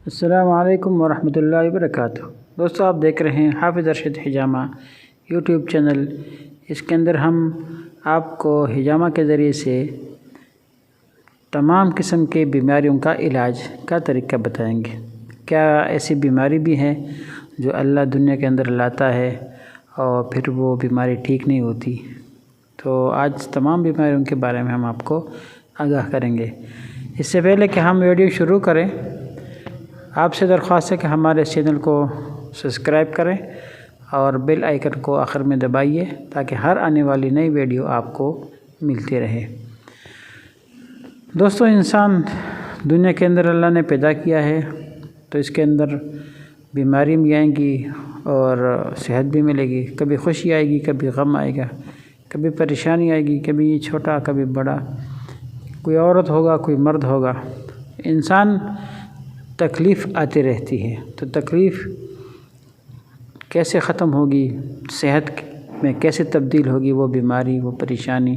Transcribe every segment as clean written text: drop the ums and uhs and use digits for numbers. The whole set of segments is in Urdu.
السلام علیکم ورحمۃ اللہ وبرکاتہ۔ دوستو، آپ دیکھ رہے ہیں حافظ ارشد حجامہ یوٹیوب چینل۔ اس کے اندر ہم آپ کو حجامہ کے ذریعے سے تمام قسم کے بیماریوں کا علاج کا طریقہ بتائیں گے۔ کیا ایسی بیماری بھی ہے جو اللہ دنیا کے اندر لاتا ہے اور پھر وہ بیماری ٹھیک نہیں ہوتی؟ تو آج تمام بیماریوں کے بارے میں ہم آپ کو آگاہ کریں گے۔ اس سے پہلے کہ ہم ویڈیو شروع کریں، آپ سے درخواست ہے کہ ہمارے چینل کو سبسکرائب کریں اور بیل آئیکن کو آخر میں دبائیے تاکہ ہر آنے والی نئی ویڈیو آپ کو ملتی رہے۔ دوستو، انسان دنیا کے اندر اللہ نے پیدا کیا ہے تو اس کے اندر بیماری بھی آئیں گی اور صحت بھی ملے گی۔ کبھی خوشی آئے گی، کبھی غم آئے گا، کبھی پریشانی آئے گی، کبھی چھوٹا کبھی بڑا، کوئی عورت ہوگا کوئی مرد ہوگا۔ انسان تکلیف آتی رہتی ہے، تو تکلیف کیسے ختم ہوگی، صحت میں کیسے تبدیل ہوگی وہ بیماری، وہ پریشانی،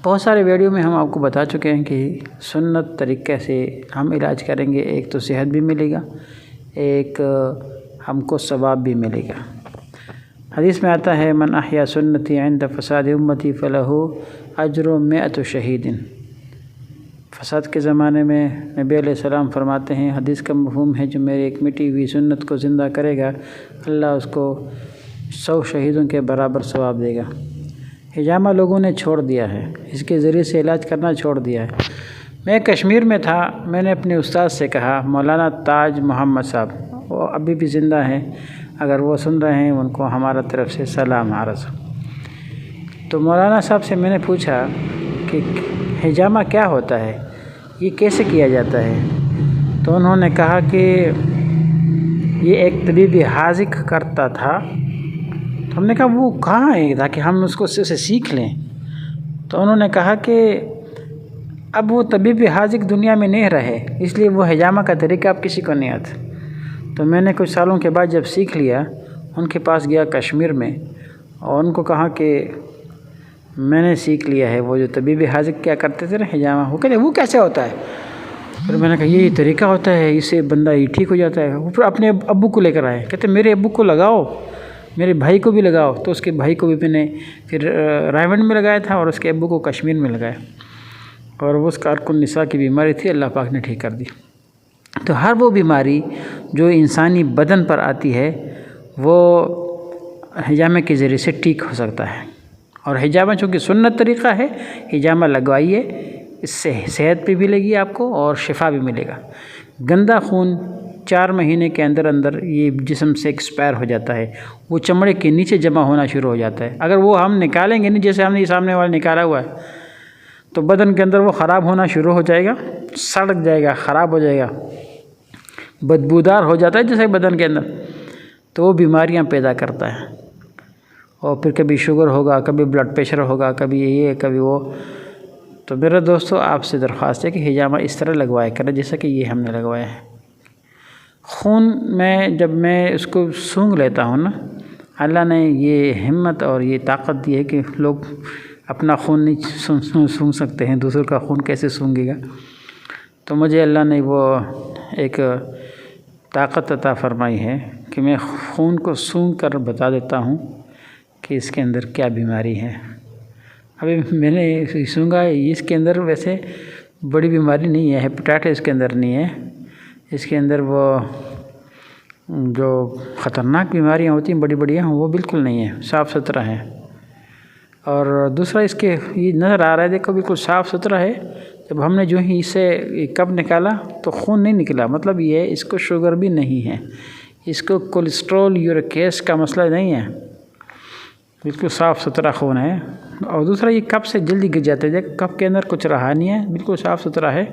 بہت سارے ویڈیو میں ہم آپ کو بتا چکے ہیں کہ سنت طریقے سے ہم علاج کریں گے۔ ایک تو صحت بھی ملے گا، ایک ہم کو ثواب بھی ملے گا۔ حدیث میں آتا ہے من احیا سنتی عند فساد امتی فلہ اجر 100 شہید۔ فساد کے زمانے میں نبی علیہ السلام فرماتے ہیں، حدیث کا مفہوم ہے جو میرے ایک مٹی ہوئی سنت کو زندہ کرے گا، اللہ اس کو 100 شہیدوں کے برابر ثواب دے گا۔ حجامہ لوگوں نے چھوڑ دیا ہے، اس کے ذریعے سے علاج کرنا چھوڑ دیا ہے۔ میں کشمیر میں تھا، میں نے اپنے استاد سے کہا، مولانا تاج محمد صاحب، وہ ابھی بھی زندہ ہیں، اگر وہ سن رہے ہیں ان کو ہمارا طرف سے سلام عرض۔ تو مولانا صاحب سے میں نے پوچھا کہ حجامہ کیا ہوتا ہے، یہ کیسے کیا جاتا ہے؟ تو انہوں نے کہا کہ یہ ایک طبیب حاذق کرتا تھا۔ تو ہم نے کہا وہ کہاں ہے تاکہ ہم اس کو اسے سیکھ لیں؟ تو انہوں نے کہا کہ اب وہ طبیب حاذق دنیا میں نہیں رہے، اس لیے وہ حجامہ کا طریقہ اب کسی کو نہیں آتا۔ تو میں نے کچھ سالوں کے بعد جب سیکھ لیا، ان کے پاس گیا کشمیر میں اور ان کو کہا کہ میں نے سیکھ لیا ہے، وہ جو طبیب حاذق کیا کرتے تھے نا حجامہ، وہ کہتے وہ کیسے ہوتا ہے؟ پھر میں نے کہا یہ طریقہ ہوتا ہے، اس سے بندہ یہ ٹھیک ہو جاتا ہے۔ وہ پھر اپنے ابو کو لے کر آئے، کہتے میرے ابو کو لگاؤ، میرے بھائی کو بھی لگاؤ۔ تو اس کے بھائی کو بھی میں نے پھر رائے میں لگایا تھا اور اس کے ابو کو کشمیر میں لگایا، اور وہ اس کا ارق النساء کی بیماری تھی، اللہ پاک نے ٹھیک کر دی۔ تو ہر وہ بیماری جو انسانی بدن پر آتی ہے وہ حجامہ کے ذریعے سے ٹھیک ہو سکتا ہے۔ اور حجامہ چونکہ سنت طریقہ ہے، حجامہ لگوائیے، اس سے صحت بھی ملے گی آپ کو اور شفا بھی ملے گا۔ گندا خون 4 مہینے کے اندر اندر یہ جسم سے ایکسپائر ہو جاتا ہے، وہ چمڑے کے نیچے جمع ہونا شروع ہو جاتا ہے۔ اگر وہ ہم نکالیں گے نہیں، جیسے ہم نے سامنے والا نکالا ہوا ہے، تو بدن کے اندر وہ خراب ہونا شروع ہو جائے گا، سڑ جائے گا، خراب ہو جائے گا، بدبودار ہو جاتا ہے جیسے بدن کے اندر، تو وہ بیماریاں پیدا کرتا ہے۔ اور پھر کبھی شوگر ہوگا، کبھی بلڈ پریشر ہوگا، کبھی یہ کبھی وہ۔ تو میرے دوستو، آپ سے درخواست ہے کہ حجامہ اس طرح لگوایا کریں جیسا کہ یہ ہم نے لگوایا ہے۔ خون میں جب میں اس کو سونگھ لیتا ہوں نا، اللہ نے یہ ہمت اور یہ طاقت دی ہے کہ لوگ اپنا خون نہیں سونگھ سکتے ہیں، دوسروں کا خون کیسے سونگھے گا؟ تو مجھے اللہ نے وہ ایک طاقت عطا فرمائی ہے کہ میں خون کو سونگھ کر بتا دیتا ہوں کہ اس کے اندر کیا بیماری ہے۔ ابھی میں نے سونگا، اس کے اندر ویسے بڑی بیماری نہیں ہے، ہیپیٹائٹس اس کے اندر نہیں ہے، اس کے اندر وہ جو خطرناک بیماریاں ہوتی ہیں بڑی بڑی ہیں وہ بالکل نہیں ہے، صاف ستھرا ہے۔ اور دوسرا اس کے یہ نظر آ رہا ہے، دیکھو بالکل صاف ستھرا ہے۔ جب ہم نے جو ہی اسے کب نکالا تو خون نہیں نکلا، مطلب یہ ہے اس کو شوگر بھی نہیں ہے، اس کو کولیسٹرول یورک ایسڈ کا مسئلہ نہیں ہے، بالکل صاف ستھرا خون ہے۔ اور دوسرا یہ کپ سے جلدی گر جاتا ہے، کپ کے اندر کچھ رہا نہیں ہے، بالکل صاف ستھرا ہے۔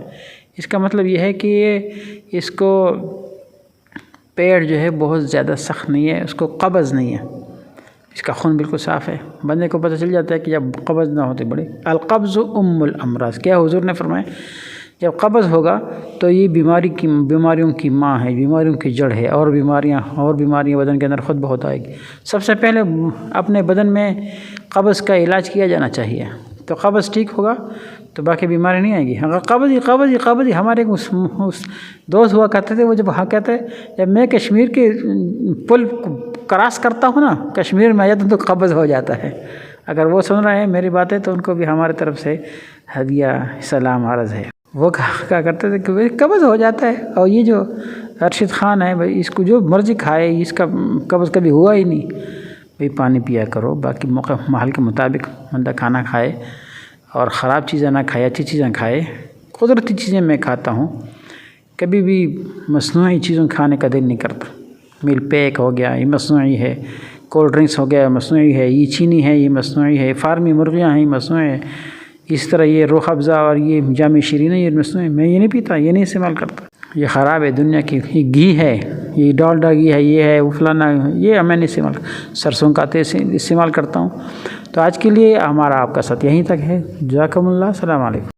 اس کا مطلب یہ ہے کہ اس کو پیٹ جو ہے بہت زیادہ سخت نہیں ہے، اس کو قبض نہیں ہے، اس کا خون بالکل صاف ہے۔ بندے کو پتہ چل جاتا ہے کہ جب قبض نہ ہوتے بڑے، القبض ام الامراض، کیا حضور نے فرمایا جب قبض ہوگا تو یہ بیماریوں کی ماں ہے، بیماریوں کی جڑ ہے، اور بیماریاں بدن کے اندر خود بہت آئے گی۔ سب سے پہلے اپنے بدن میں قبض کا علاج کیا جانا چاہیے، تو قبض ٹھیک ہوگا تو باقی بیماری نہیں آئے گی۔ اگر قبض ہی ہمارے دوست ہوا کرتے تھے، وہ جب کہتے جب میں کشمیر کے پل کراس کرتا ہوں نا، کشمیر میں آ جاتا ہوں تو قبض ہو جاتا ہے۔ اگر وہ سن رہے ہیں میری باتیں تو ان کو بھی ہمارے طرف سے ہدیہ سلام عرض ہے۔ وہ کہا کرتے تھے کہ قبض ہو جاتا ہے، اور یہ جو ارشد خان ہے بھائی، اس کو جو مرضی کھائے، اس کا قبض کبھی ہوا ہی نہیں۔ بھائی پانی پیا کرو، باقی موقع محل کے مطابق بندہ کھانا کھائے اور خراب چیزیں نہ کھائے، اچھی چیزیں کھائے۔ قدرتی چیزیں میں کھاتا ہوں، کبھی بھی مصنوعی چیزوں کھانے کا دل نہیں کرتا۔ مل پیک ہو گیا یہ مصنوعی ہے، کولڈ ڈرنکس ہو گیا مصنوعی ہے، یہ چینی ہے یہ مصنوعی ہے، فارمی مرغیاں ہیں یہ مصنوعی ہے، اس طرح یہ روح افزا اور یہ جامع شیرین ہے یہ مصنوعی، میں یہ نہیں پیتا، یہ نہیں استعمال کرتا، یہ خراب ہے دنیا کی۔ یہ گھی ہے، یہ ڈالڈا گھی ہے، یہ ہے وہ فلانا، یہ میں نہیں استعمال کرتا، سرسوں کا تیل استعمال کرتا ہوں۔ تو آج کے لیے ہمارا آپ کا ساتھ یہیں تک ہے۔ جزاکم اللہ، السلام علیکم۔